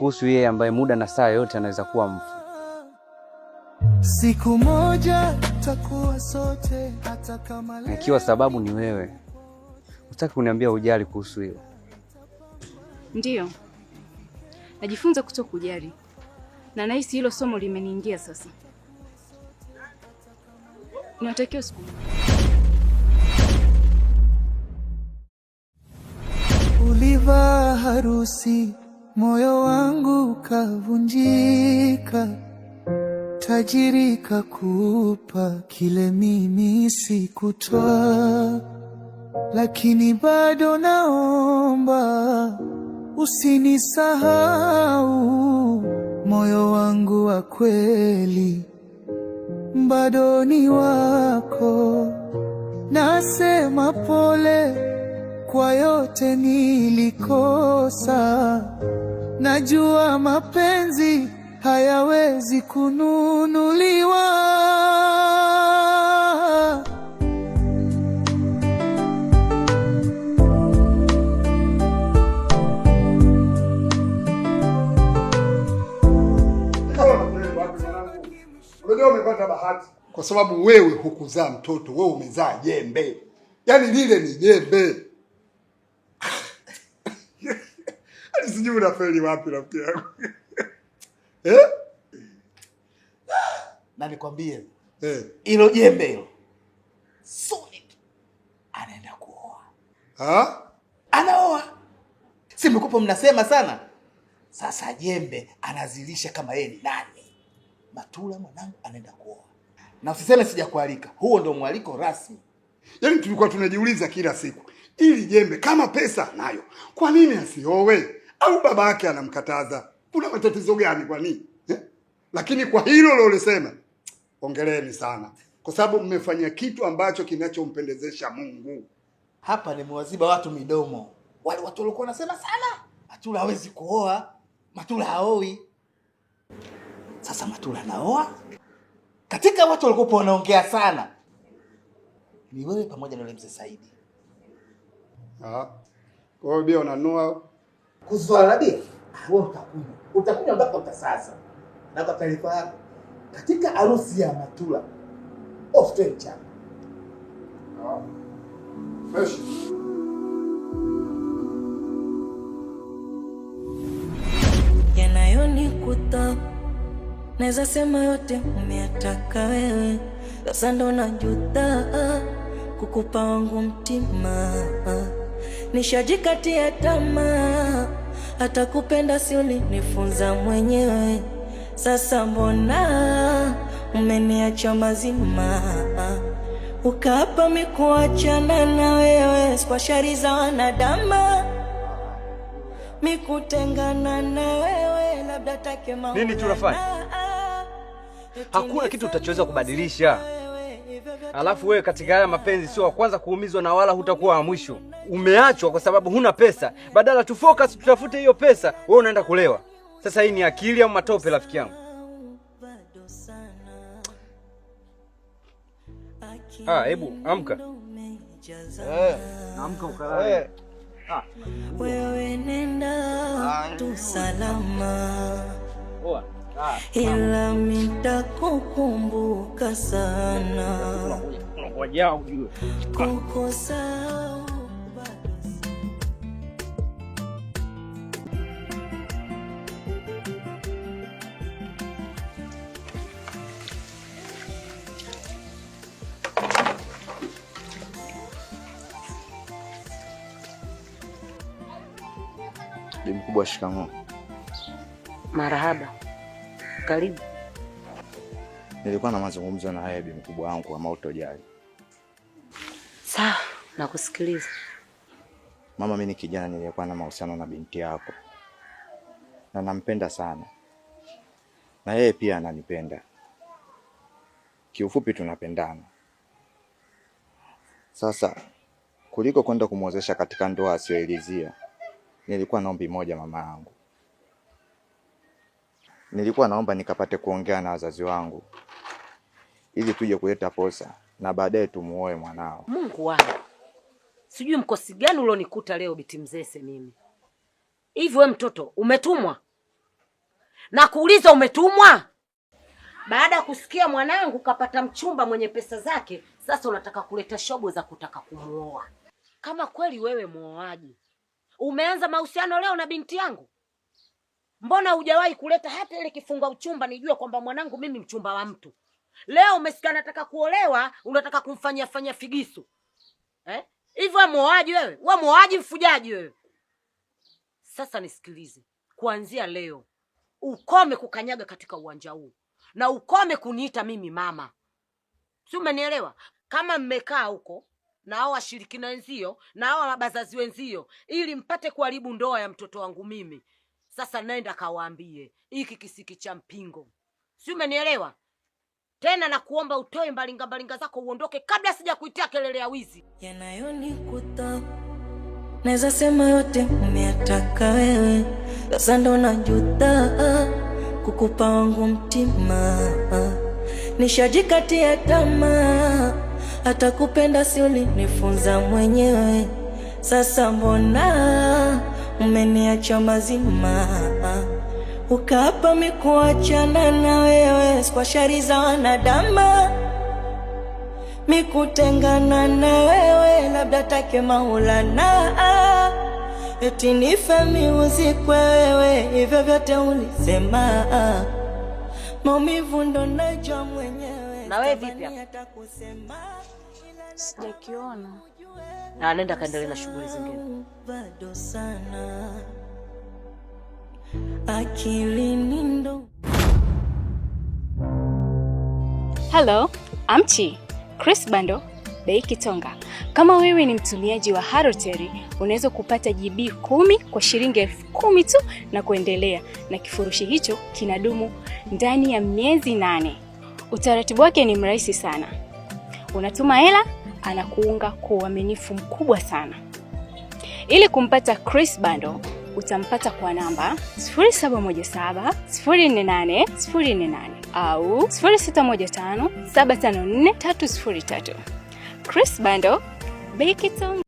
kuhusu yeye ambaye muda na saa yote anaweza kuwa mfu. Siku moja tutakuwa sote hata kama leo. Ikiwa sababu ni wewe, unataka kuniambia ujali kuhusu hilo? Ndiyo. Najifunza kutokujali. Na nahisi hilo somo limeniingia sasa. Niwatakie siku njema. Ulivaa harusi, moyo wangu kavunjika. Tajiri kakupa kile mimi sikutoa, lakini bado naomba usinisahau. Moyo wangu wa kweli bado ni wako. Nasema pole kwa yote nilikosa. Najua mapenzi hayawezi kununuliwa. Unajua umepata bahati kwa sababu wewe hukuzaa mtoto, wewe umezaa jembe. Yaani lile ni jembe. Hadi sijui unafeli wapi rafiki yangu. Na nikwambie, hilo jembe hilo Sonic anaenda kuoa. Anaoa. Si mkupo mnasema sana. Sasa jembe anazilisha kama yeye ni nani. Matula mwanangu anaenda kuoa. Na usiseme sijakualika. Huo ndio mwaliko rasmi. Yaani tulikuwa tunajiuliza kila siku, ili jembe kama pesa nayo, kwa nini asiowe? Au baba yake anamkataza? Kuna matatizo gani kwa nini? Lakini kwa hilo lolisema, ongeleni sana. Kwa sababu mmefanya kitu ambacho kinachompendezesha Mungu. Hapa nimewaziba watu midomo. Wale watu walikuwa wanasema sana, Matula hawezi kuoa, Matula haoi. Sasa Matula naoa. Katika watu walikuwa wanaongea sana, ni wewe pamoja na yule mzee Saidi. Kwa hiyo bia unanua kuzoa bia. Wewe utakunywa mpaka utasasa. Na kwa taarifa yako, katika harusi ya Matula off trencher. Fresh. Yanayonikuta naweza sema yote umeyataka wewe. Sasa ndo najuta kukupa wangu mtima. Nishajikatia tamaa, hata kupenda si ulinifunza mwenyewe. Sasa mbona umeniacha mazima? Ukapa mikuachana na wewe kwa shari za wanadamu. Mikutengana na wewe labda take maana. Nini tunafanya? Hakuna kitu utachoweza kubadilisha. Alafu wewe katika haya mapenzi sio wa kwanza kuumizwa na wala hutakuwa wa mwisho. Umeachwa kwa sababu huna pesa. Badala tu focus tutafute hiyo pesa, wewe unaenda kulewa. Sasa hii ni akili au matope rafiki yangu? Hebu amka. Amka ukalale. Wewe nenda tu salama. Ila nitakukumbuka sana. Ngoja ujue. Kukusahau. Bibi mkubwa, shikamoo. Marahaba. Karibu. Nilikuwa na mazungumzo na wewe bibi mkubwa wangu, kama utojali. Sawa, nakusikiliza. Mama, mimi ni kijana nilikuwa na mahusiano na binti yako. Na nampenda sana. Na yeye pia ananipenda. Kiufupi tunapendana. Sasa kuliko kwenda kumwozesha katika ndoa asiyoelezea, nilikuwa naombi moja mama yangu. Nilikuwa naomba nikapate kuongea na wazazi wangu ili tuje kuleta posa na baadaye tumuoe mwanao. Mungu wangu. Sijui mkosi gani ulionikuta leo biti Mzese mimi. Hivi wewe mtoto umetumwa? Na kuuliza umetumwa? Baada ya kusikia mwanangu kapata mchumba mwenye pesa zake, sasa unataka kuleta shobo za kutaka kumuoa. Kama kweli wewe muoaji, umeanza mahusiano leo na binti yangu? Mbona hujawahi kuleta hata ile kifunga uchumba nijue kwamba mwanangu mimi mchumba wa mtu? Leo umesikia nataka kuolewa, unataka kumfanyia fanya figisu. Hivyo muoaji wewe? Wewe muoaji mfujaji wewe. Sasa nisikilize. Kuanzia leo ukome kukanyaga katika uwanja huu na ukome kuniita mimi mama. Si umenielewa? Kama mmekaa huko na hao washirikina wenzio na hao mabazazi wenzio ili mpate kuharibu ndoa ya mtoto wangu mimi, sasa nenda kawaambie hiki kisiki cha mpingo. Si umenielewa? Tena na kuomba utoe mbalinga zako uondoke kabla sija kuitia kelele ya wizi. Yanayonikuta naweza sema yote umeyataka wewe. Sasa ndo najuta kukupa wangu mtima. Nishajikatia tamaa, hata kupenda si ulinifunza mwenyewe. Sasa mbona umeniacha mazima? Ukapa mikuachana na wewe kwa shari za wanadamu. Mikutengana na wewe labda take Maulana. Eti nife miuzikwe wewe, hivyo vyote ulisema. Maumivu ndo najua mwenyewe. Na wewe vipi hapa? Sijakiona. Na nenda kaendelee na shughuli zingine. Bado sana. Akilini ndo. Hello, I'm Chris Bando, Bei Kitonga. Kama wewe ni mtumiaji wa Halotel, unaweza kupata GB 10 kwa shilingi 10,000 tu na kuendelea, na kifurushi hicho kinadumu ndani ya miezi 8. Utaratibu wake ni mrahisi sana. Unatuma hela, anakuunga kwa uaminifu mkubwa sana. Ili kumpata Chris Bando, utampata kwa namba 0717 048 048 au 0615 754 303. Chris Bando, Bei Kitonga.